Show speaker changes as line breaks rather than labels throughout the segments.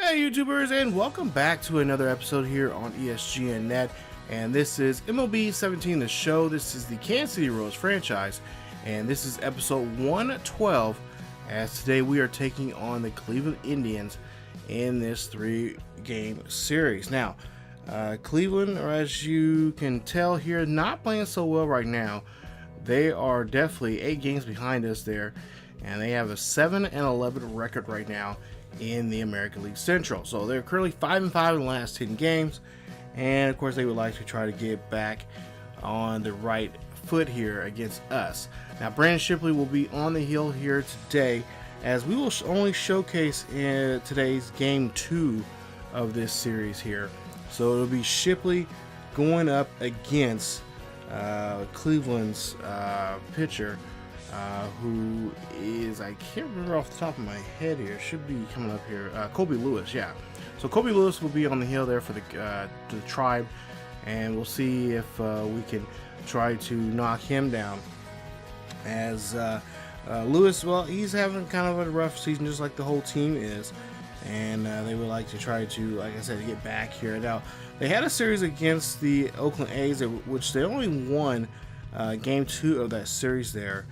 Hey YouTubers, and welcome back to another episode here on ESGNet. And this is MLB 17 The Show. This is the Kansas City Royals franchise, and this is episode 112, as today we are taking on the Cleveland Indians in this 3-game series. Now, Cleveland, or as you can tell here, not playing so well right now. They are definitely 8 games behind us there, and they have a 7-11 record right now in the American League Central. So they're currently 5-5 in the last 10 games, and of course they would like to try to get back on the right foot here against us. Now, Braden Shipley will be on the hill here today, as we will only showcase in today's game 2 of this series here. So it'll be Shipley going up against Cleveland's pitcher, who is, I can't remember off the top of my head here, should be coming up here, Colby Lewis, yeah. So Colby Lewis will be on the hill there for the Tribe, and we'll see if we can try to knock him down. As Lewis, well, he's having kind of a rough season, just like the whole team is, and they would like to try to, like I said, get back here. Now, they had a series against the Oakland A's, which they only won game 2 of that series there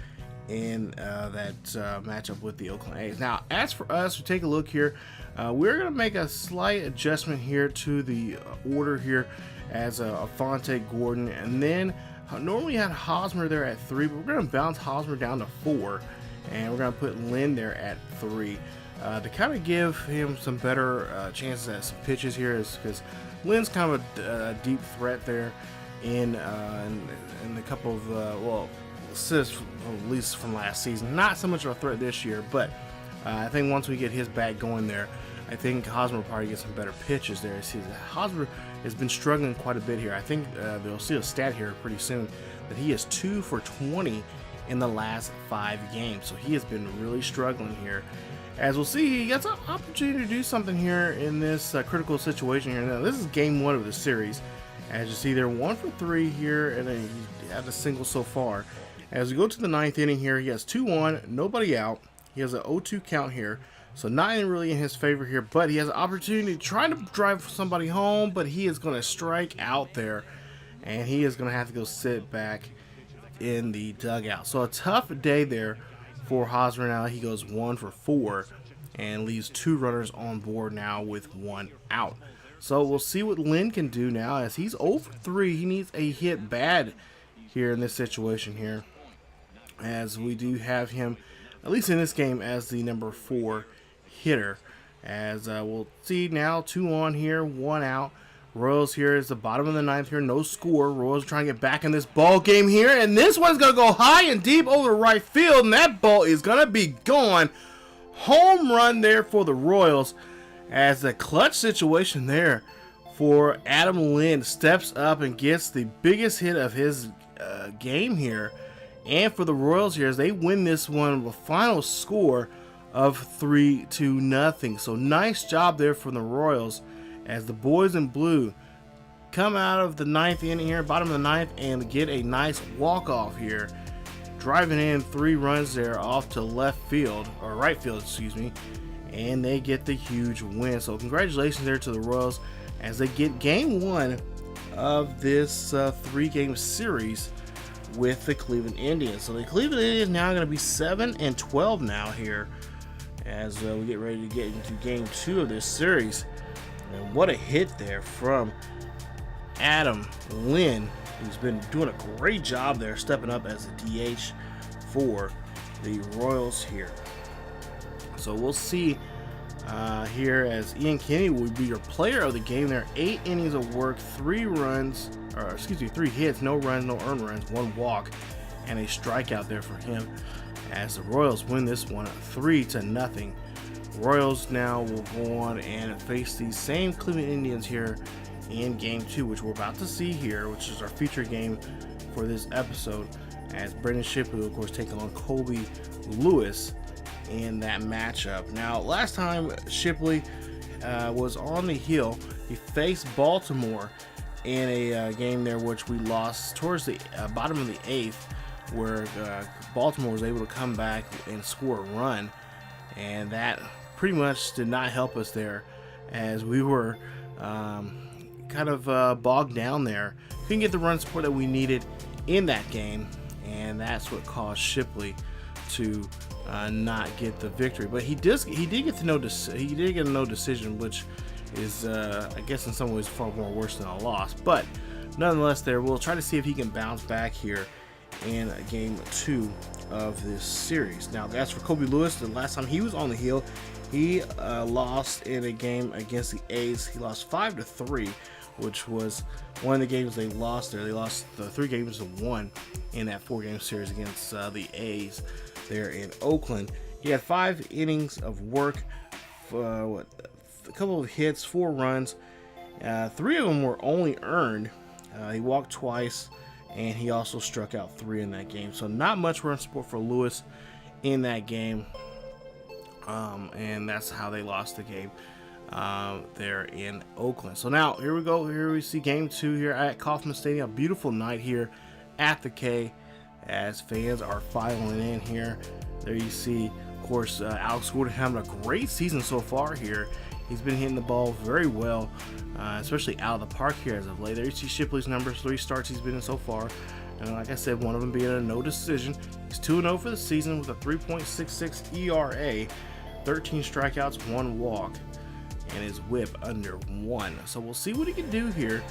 in that matchup with the Oakland A's. Now, as for us, we take a look here. We're going to make a slight adjustment here to the order here, as Fonte, Gordon, and then normally had Hosmer there at 3, but we're going to bounce Hosmer down to 4, and we're going to put Lynn there at 3 to kind of give him some better chances at some pitches here, because Lynn's kind of a deep threat there in a couple of well, assists, at least from last season. Not so much of a threat this year, but I think once we get his bat going there, I think Hosmer will probably get some better pitches there. See, Hosmer has been struggling quite a bit here. I think they'll see a stat here pretty soon that he is 2 for 20 in the last 5 games. So he has been really struggling here. As we'll see, he gets an opportunity to do something here in this critical situation here. Now, this is game 1 of the series. As you see, they're 1 for 3 here, and he had a single so far. As we go to the 9th inning here, he has 2-1, nobody out. He has an 0-2 count here, so not really in his favor here, but he has an opportunity to try to drive somebody home, but he is going to strike out there, and he is going to have to go sit back in the dugout. So a tough day there for Hosmer. Now he goes 1 for 4 and leaves 2 runners on board now with 1 out. So we'll see what Lynn can do now, as he's 0 for 3. He needs a hit bad here in this situation here, as we do have him, at least in this game, as the number 4 hitter. As we'll see now, 2 on here, 1 out. Royals here is the bottom of the 9th here, no score. Royals trying to get back in this ball game here, and this one's going to go high and deep over right field, and that ball is going to be gone. Home run there for the Royals, as the clutch situation there for Adam Lynn steps up and gets the biggest hit of his game here. And for the Royals here, as they win this one with a final score of 3-0. So nice job there from the Royals, as the boys in blue come out of the 9th inning here, bottom of the 9th, and get a nice walk-off here, driving in 3 runs there off to left field, or right field, excuse me, and they get the huge win. So congratulations there to the Royals, as they get game 1 of this 3-game series with the Cleveland Indians. So the Cleveland Indians now going to be 7-12 now here, as we get ready to get into game 2 of this series. And what a hit there from Adam Lynn, who's been doing a great job there, stepping up as a DH for the Royals here. So we'll see here, as Ian Kenny will be your player of the game there. 8 innings of work, 3 hits, no runs, no earned runs, 1 walk, and a strikeout there for him, as the Royals win this one 3-0. Royals now will go on and face these same Cleveland Indians here in game 2, which we're about to see here, which is our feature game for this episode, as Braden Shipley, of course, taking on Colby Lewis in that matchup. Now, last time Shipley was on the hill, he faced Baltimore in a game there, which we lost towards the bottom of the 8th, where Baltimore was able to come back and score a run, and that pretty much did not help us there, as we were kind of bogged down there. Couldn't get the run support that we needed in that game, and that's what caused Shipley to not get the victory. But he did get a no decision, which is I guess in some ways far more worse than a loss. But nonetheless, there we'll try to see if he can bounce back here in game 2 of this series. Now, as for Colby Lewis, the last time he was on the hill, he lost in a game against the A's. He lost 5-3, which was one of the games they lost there. They lost the 3 games to 1 in that 4-game series against the A's there in Oakland. He had 5 innings of work, a couple of hits, 4 runs. 3 of them were only earned. He walked twice, and he also struck out 3 in that game. So not much run support for Lewis in that game. And that's how they lost the game there in Oakland. So now here we go. Here we see game 2 here at Kauffman Stadium. A beautiful night here at the K as fans are filing in here. There you see, of course, Alex Gordon having a great season so far here. He's been hitting the ball very well, especially out of the park here as of late. There you see Shipley's numbers, 3 starts he's been in so far. And like I said, one of them being a no decision. He's 2-0 for the season with a 3.66 ERA, 13 strikeouts, 1 walk, and his whip under 1. So we'll see what he can do here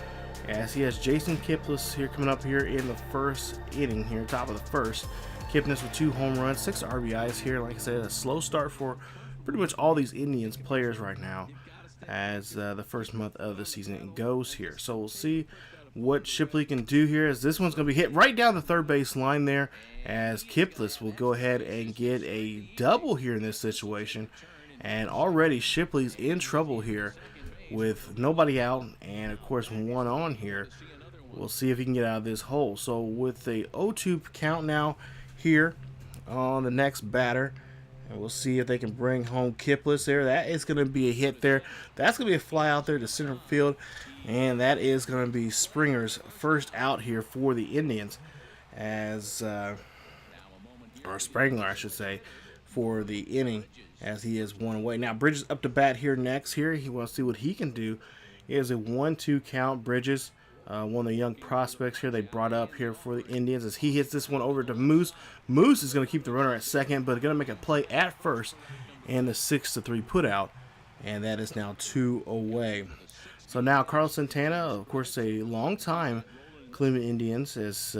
as he has Jason Kipnis here coming up here in the first inning here, top of the first. Kipnis with 2 home runs, 6 RBIs here. Like I said, a slow start for pretty much all these Indians players right now as the first month of the season goes here. So we'll see what Shipley can do here, as this one's going to be hit right down the third base line there, as Kipnis will go ahead and get a double here in this situation. And already Shipley's in trouble here with nobody out and of course 1 on here. We'll see if he can get out of this hole. So with a 0-2 count now here on the next batter, and we'll see if they can bring home Kipnis there. That is going to be a hit there. That's going to be a fly out there to center field. And that is going to be Springer's first out here for the Indians, as or Spangler, I should say, for the inning, as he is 1 away. Now Bridges up to bat here next. Here he wants to see what he can do. It is a 1-2 count. Bridges, one of the young prospects here they brought up here for the Indians, as he hits this one over to Moose. Moose is going to keep the runner at second, but going to make a play at first, and the 6-3 put out, and that is now 2 away. So now Carlos Santana, of course, a long time Cleveland Indians, as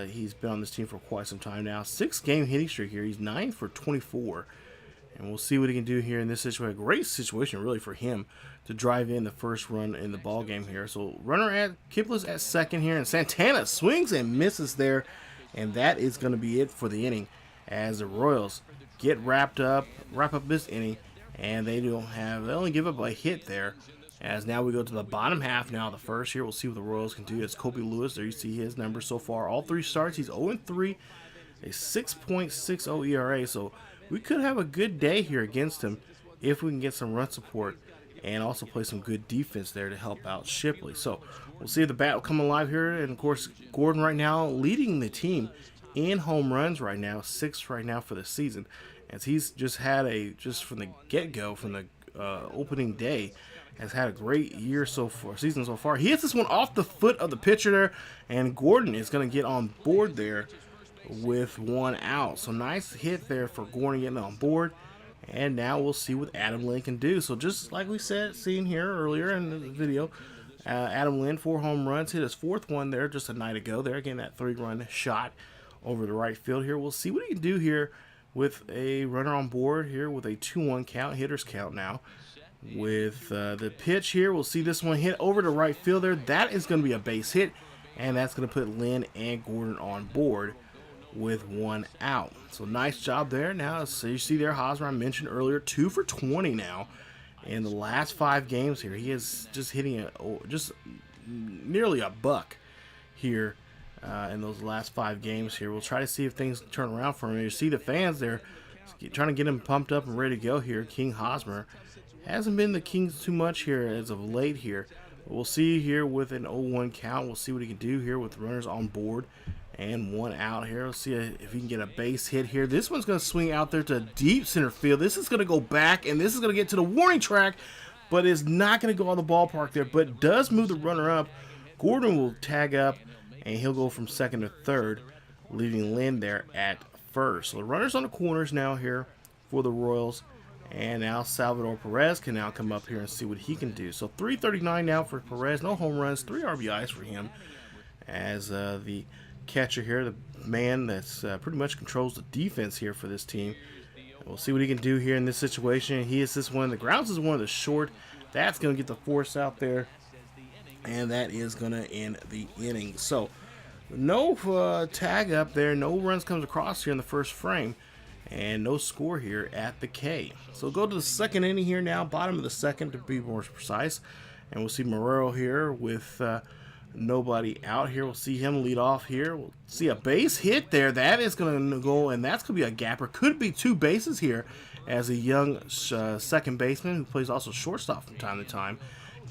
he's been on this team for quite some time now. 6-game hitting streak here. He's 9 for 24. And we'll see what he can do here in this situation. A great situation, really, for him to drive in the first run in the ball game here. So runner at Kipnis at second here, and Santana swings and misses there. And that is going to be it for the inning, as the Royals wrap up this inning, and they only give up a hit there. As now we go to the bottom half now, the first here. We'll see what the Royals can do. It's Colby Lewis. There you see his numbers so far. All 3 starts. He's 0-3, a 6.60 ERA. So we could have a good day here against him if we can get some run support and also play some good defense there to help out Shipley. So we'll see if the bat will come alive here. And, of course, Gordon right now leading the team in home runs right now, 6 right now for the season. As he's just had just from the get-go, from the opening day, has had a great season so far. He hits this one off the foot of the pitcher there, and Gordon is going to get on board there with 1 out. So nice hit there for Gordon getting on board, and now we'll see what Adam Lynn can do. So just like we seen here earlier in the video, Adam Lynn, 4 home runs, hit his 4th one there just a night ago there, getting that 3-run shot over the right field here. We'll see what he can do here with a runner on board here with a 2-1 count, hitter's count now. With the pitch here, we'll see this one hit over to right field there. That is going to be a base hit, and that's going to put Lynn and Gordon on board with 1 out. So nice job there. Now, so you see there, Hosmer, I mentioned earlier, 2 for 20 now in the last 5 games here. He is just hitting just nearly a buck here in those last 5 games here. We'll try to see if things turn around for him. You see the fans there trying to get him pumped up and ready to go here. King Hosmer hasn't been the Kings too much here as of late here. But we'll see here with an 0-1 count. We'll see what he can do here with runners on board and 1 out here. We'll see if he can get a base hit here. This one's going to swing out there to deep center field. This is going to go back, and this is going to get to the warning track. but is not going to go on the ballpark there, but does move the runner up. Gordon will tag up, and he'll go from second to third, leaving Lynn there at first. So the runners on the corners now here for the Royals, and now Salvador Perez can now come up here and see what he can do. So 339 now for Perez, no home runs, 3 RBIs for him as the catcher here, the man that's pretty much controls the defense here for this team. We'll see what he can do here in this situation. He is this one. The grounds is one of the short. That's going to get the force out there, and that is going to end the inning. So no tag up there. No runs comes across here in the first frame, and no score here at the K. So go to the second inning here now, bottom of the second to be more precise, and we'll see Marrero here with nobody out here. We'll see him lead off here. We'll see a base hit there. That is going to go, and that's going to be a gapper. Could be 2 bases here as a young second baseman who plays also shortstop from time to time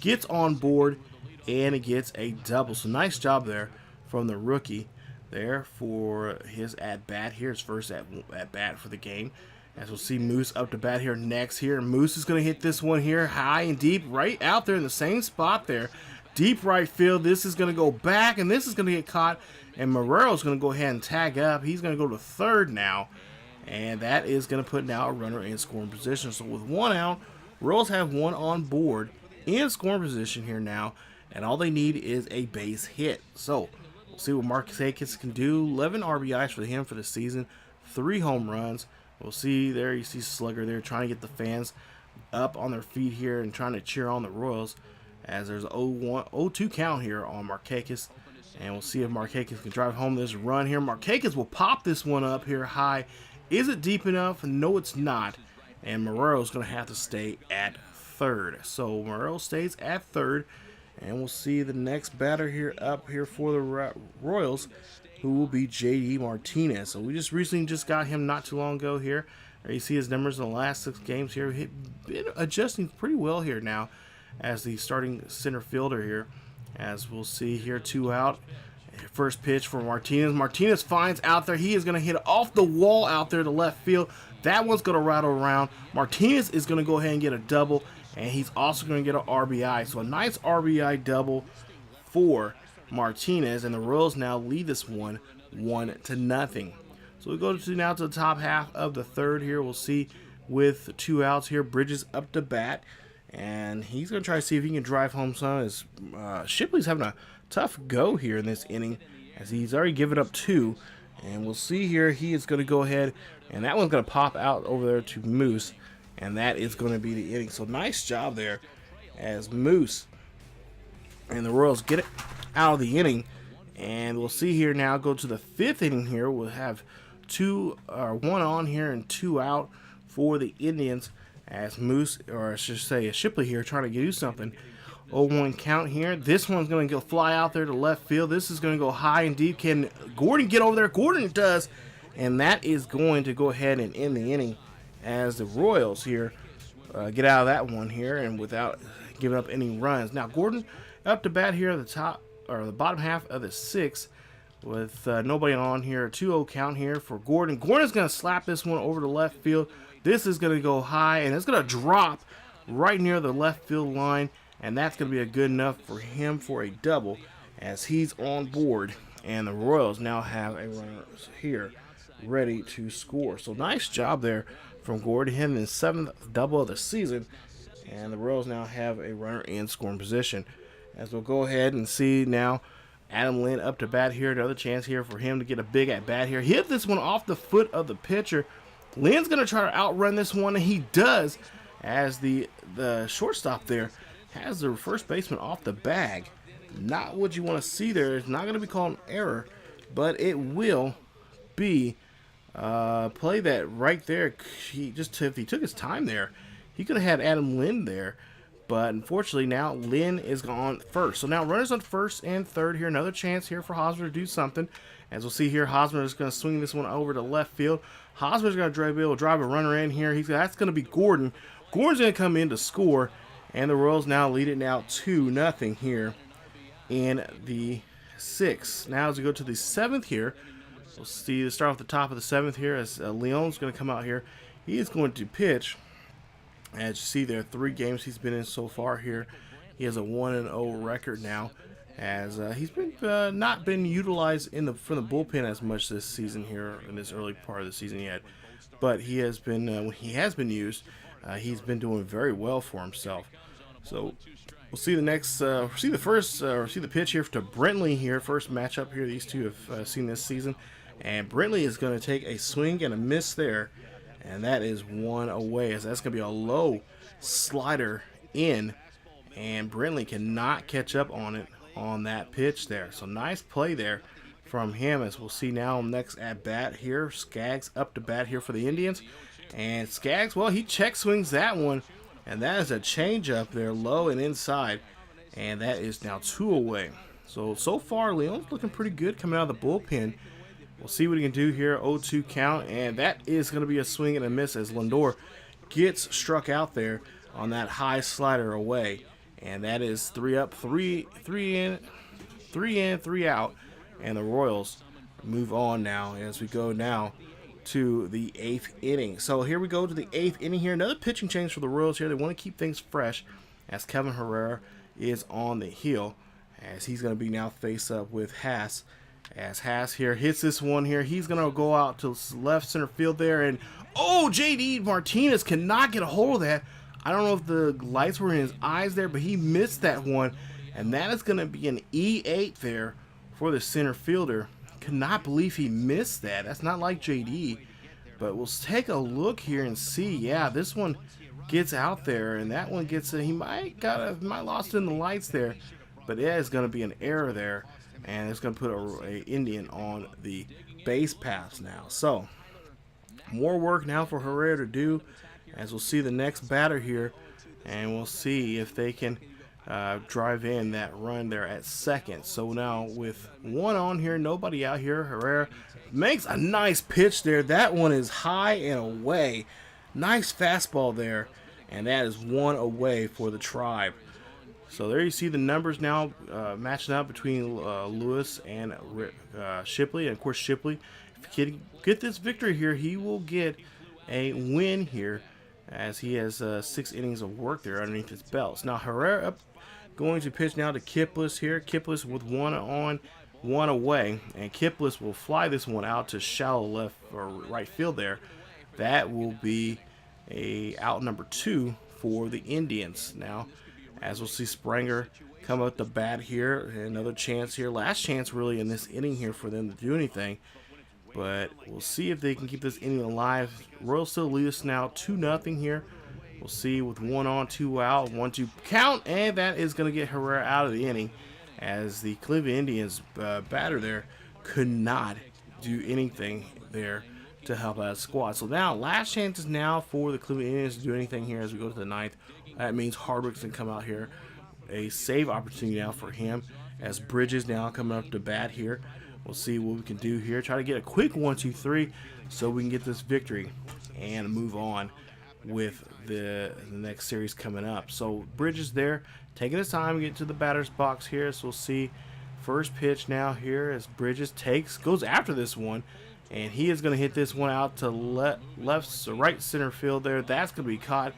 gets on board and gets a double. So nice job there from the rookie there for his at-bat here, his first at-bat for the game. As we'll see Moose up to bat here next here. Moose is going to hit this one here high and deep right out there in the same spot there. Deep right field. This is going to go back, and this is going to get caught, and Marrero's going to go ahead and tag up. He's going to go to third now, and that is going to put now a runner in scoring position. So with 1 out, Royals have 1 on board in scoring position here now, and all they need is a base hit. So we'll see what Markakis can do. 11 RBIs for him for the season, 3 home runs. We'll see there, you see Slugger there trying to get the fans up on their feet here and trying to cheer on the Royals, as there's a 0-2 count here on Markakis. And we'll see if Markakis can drive home this run here. Markakis will pop this one up here high. Is it deep enough? No, it's not. And Marrero's going to have to stay at third. So Marrero stays at third. And we'll see the next batter here up here for the Royals, who will be J.D. Martinez. So we just recently got him not too long ago here. You see his numbers in the last 6 games here. Been adjusting pretty well here now as the starting center fielder here. As we'll see here, 2 out. First pitch for Martinez. Martinez finds out there. He is going to hit off the wall out there to left field. That one's going to rattle around. Martinez is going to go ahead and get a double, and he's also going to get an RBI. So a nice RBI double for Martinez, and the Royals now lead this one 1-0. So we go to now to the top half of the third here. We'll see with 2 outs here, Bridges up to bat. And he's going to try to see if he can drive home some. As Shipley's having a tough go here in this inning, as he's already given up 2. And we'll see here, he is going to go ahead, and that one's going to pop out over there to Moose. And that is going to be the inning. So nice job there as Moose and the Royals get it out of the inning. And we'll see here now, go to the 5th inning here. We'll have 1 on here and 2 out for the Indians. As Moose, or I should say Shipley here, trying to do something. 0-1 count here. This one's going to go fly out there to left field. This is going to go high and deep. Can Gordon get over there? Gordon does. And that is going to go ahead and end the inning as the Royals here get out of that one here and without giving up any runs. Now Gordon up to bat here at the top, or the bottom half of the 6th with nobody on here. A 2-0 count here for Gordon. Gordon's going to slap this one over to left field. This is going to go high, and it's going to drop right near the left field line, and that's going to be a good enough for him for a double as he's on board, and the Royals now have a runner here ready to score. So nice job there from Gordon, him his 7th double of the season, and the Royals now have a runner in scoring position. As we'll go ahead and see now Adam Lynn up to bat here, another chance here for him to get a big at bat here. Hit this one off the foot of the pitcher. Lynn's going to try to outrun this one, and he does, as the shortstop there has the first baseman off the bag. Not what you want to see there. It's not going to be called an error, but it will be play that right there. If he took his time there, he could have had Adam Lynn there, but unfortunately now Lynn is gone first. So now runners on first and third here. Another chance here for Hosmer to do something. As we'll see here, Hosmer is going to swing this one over to left field. Hosmer's going to be able to drive a runner in here. That's going to be Gordon. Gordon's going to come in to score, and the Royals now lead it now 2-0 here in the 6th. Now as we go to the 7th here, we'll see start off the top of the 7th here as Leon's going to come out here. He is going to pitch, As you see there, 3 games he's been in so far here. He has a 1-0 record now, as he's been not been utilized from the bullpen as much this season here in this early part of the season yet. But he has been when he has been used, he's been doing very well for himself. So we'll see the next, see the pitch here to Brentley here. First matchup here these two have seen this season, and Brentley is going to take a swing and a miss there, and that is 1 away. As that's going to be a low slider in, and Brentley cannot catch up on it on that pitch there. So nice play there from him, as we'll see now next at bat here. Skaggs up to bat here for the Indians, and Skaggs, well, he check swings that one. And that is a changeup there, low and inside. And that is now 2 away. So far, Leon's looking pretty good coming out of the bullpen. We'll see what he can do here. 0-2 count. And that is going to be a swing and a miss as Lindor gets struck out there on that high slider away. And that is 3 up, 3 in, 3 out. And the Royals move on now as we go now to the 8th inning. So here we go to the 8th inning here. Another pitching change for the Royals here. They want to keep things fresh as Kevin Herrera is on the hill, as he's going to be now face up with Haas. As Haas here hits this one here, he's going to go out to left center field there, and oh, JD Martinez cannot get a hold of that. I don't know if the lights were in his eyes there, but he missed that one, and that is going to be an E8 there for the center fielder. Cannot believe he missed that. That's not like JD. But we'll take a look here and see. Yeah, this one gets out there, and that one gets he might lost in the lights there, but it is going to be an error there, and it's going to put a Indian on the base paths now. So more work now for Herrera to do, as we'll see the next batter here, and we'll see if they can drive in that run there at second. So now with 1 on here, nobody out here, Herrera makes a nice pitch there. That one is high and away. Nice fastball there, and that is 1 away for the Tribe. So there you see the numbers now matching up between Lewis and Shipley. And of course, Shipley, if he can get this victory here, he will get a win here, as he has 6 innings of work there underneath his belts. Now Herrera going to pitch now to Kipless here. Kipless with 1 on, 1 away, and Kipless will fly this one out to shallow left or right field there. That will be a out number 2 for the Indians. Now, as we'll see Springer come up the bat here, another chance here, last chance really in this inning here for them to do anything. But we'll see if they can keep this inning alive. Royals still lead us now 2-0 here. We'll see with 1 on, 2 out, 1-2 count, and that is going to get Herrera out of the inning, as the Cleveland Indians batter there could not do anything there to help out the squad. So now last chance is now for the Cleveland Indians to do anything here as we go to the 9th. That means Hardwick's going to come out here. A save opportunity now for him, as Bridges now coming up to bat here. We'll see what we can do here. Try to get a quick 1-2-3 so we can get this victory and move on with the next series coming up. So Bridges there taking his time to get to the batter's box here. So we'll see first pitch now here as Bridges goes after this one, and he is going to hit this one out to right center field there. That's going to be caught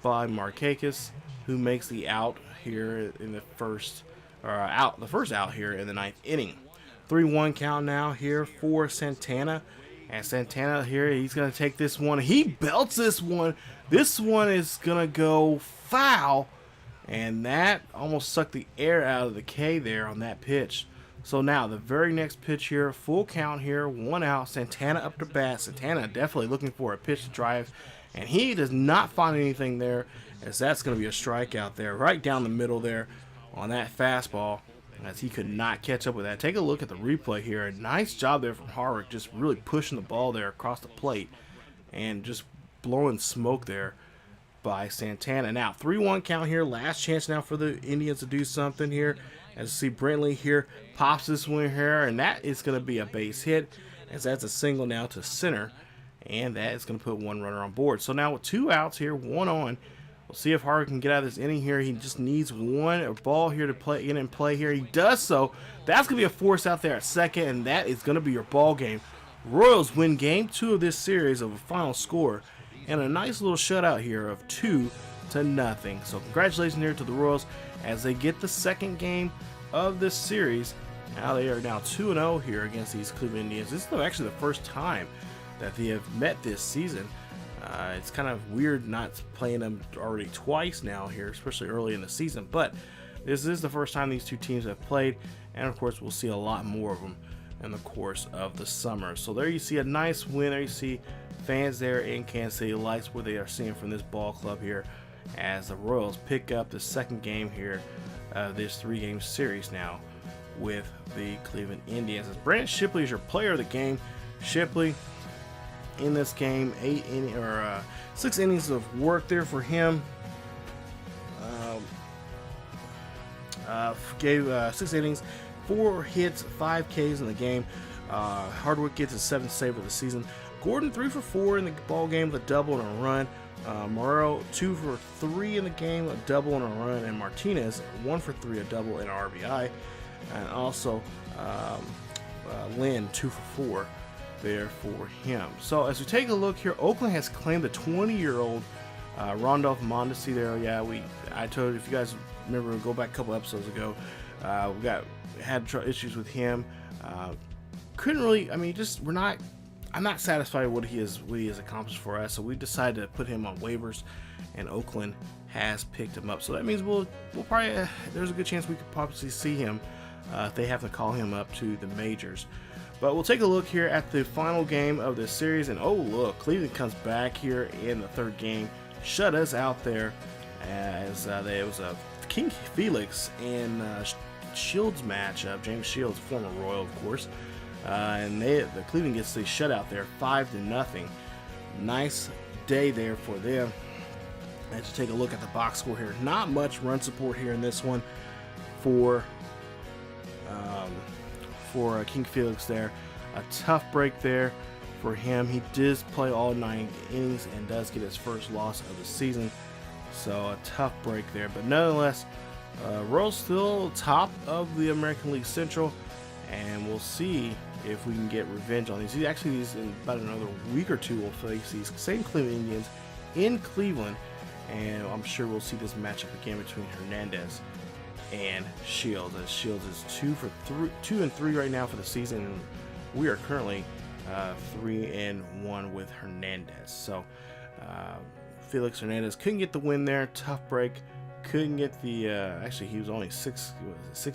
by Markakis, who makes the out here in the first out here in the 9th inning. 3-1 count now here for Santana. And Santana here, he's going to take this one. He belts this one. This one is going to go foul. And that almost sucked the air out of the K there on that pitch. So now the very next pitch here, full count here, 1 out. Santana up to bat. Santana definitely looking for a pitch to drive. And he does not find anything there, as that's going to be a strikeout there, right down the middle there on that fastball, as he could not catch up with that. Take a look at the replay here. Nice job there from Harwick, just really pushing the ball there across the plate and just blowing smoke there by Santana. Now 3-1 count here, last chance now for the Indians to do something here. As you see, Brentley here pops this one here, and that is going to be a base hit, as that's a single now to center, and that is going to put 1 runner on board. So now with 2 outs here, 1 on, we'll see if Harwick can get out of this inning here. He just needs a ball here to play in and play here. He does so. That's going to be a force out there at second, and that is going to be your ball game. Royals win game 2 of this series of a final score and a nice little shutout here of 2-0. So congratulations here to the Royals as they get the second game of this series. Now they are now 2-0 here against these Cleveland Indians. This is actually the first time that they have met this season. It's kind of weird not playing them already twice now here, especially early in the season, but this is the first time these two teams have played, and of course we'll see a lot more of them in the course of the summer. So there you see a nice win. There you see fans there in Kansas City likes what they are seeing from this ball club here as the Royals pick up the second game here of this 3-game series now with the Cleveland Indians. As Braden Shipley is your player of the game. Shipley in this game, 6 innings of work there for him. Gave 6 innings, 4 hits, 5 Ks in the game. Hardwick gets his 7th save of the season. Gordon 3 for 4 in the ball game with a double and a run. Morero 2 for 3 in the game, a double and a run, and Martinez 1 for 3, a double and an RBI. And also Lynn 2 for 4 there for him. So as we take a look here, Oakland has claimed the 20-year-old Rondolph Mondesi there. Yeah, I told you, if you guys remember, go back a couple episodes ago, we had issues with him. Couldn't really, I'm not satisfied with what he has accomplished for us, so we decided to put him on waivers, and Oakland has picked him up. So that means we'll probably there's a good chance we could possibly see him if they have to call him up to the majors. But we'll take a look here at the final game of this series, and oh look, Cleveland comes back here in the 3rd game, shut us out there as there was a King Felix and Shields match. James Shields, former Royal, of course. And the Cleveland gets the shutout there, 5-0. Nice day there for them. And to take a look at the box score here, not much run support here in this one for King Felix there. A tough break there for him. He does play all 9 innings and does get his first loss of the season. So a tough break there, but nonetheless, Royals still top of the American League Central, and we'll see if we can get revenge on these. These in about another week or two, we'll face these same Cleveland Indians in Cleveland, and I'm sure we'll see this matchup again between Hernandez and Shields. As Shields is 2-3 right now for the season, and we are currently 3-1 with Hernandez. So Felix Hernandez couldn't get the win there. Tough break. Couldn't get the actually he was only 6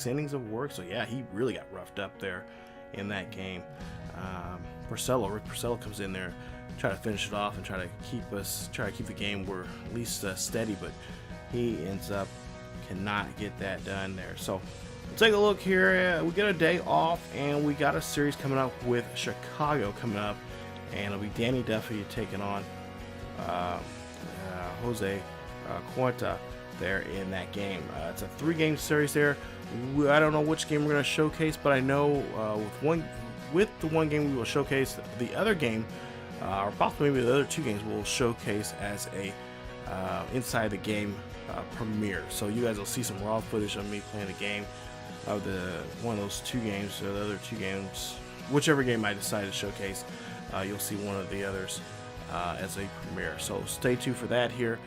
innings of work, so yeah, he really got roughed up there in that game. Rick Porcello comes in there, try to finish it off and try to keep the game where at least steady, but he ends up cannot get that done there. So we'll take a look here. We got a day off, and we got a series coming up with Chicago coming up, and it'll be Danny Duffy taking on Jose Cuenta there in that game. It's a 3-game series there. I don't know which game we're going to showcase, but I know with the one game we will showcase, the other game, or possibly maybe the other 2 games, we'll showcase as a inside the game premiere. So you guys will see some raw footage of me playing a game of one of those 2 games, or the other 2 games, whichever game I decide to showcase. You'll see one of the others as a premiere. So stay tuned for that here.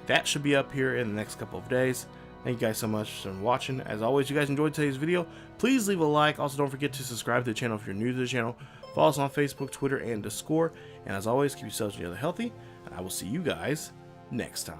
That should be up here in the next couple of days. Thank you guys so much for watching. As always, you guys enjoyed today's video, please leave a like. Also, don't forget to subscribe to the channel if you're new to the channel. Follow us on Facebook, Twitter, and Discord. And as always, keep yourselves together healthy, and I will see you guys next time.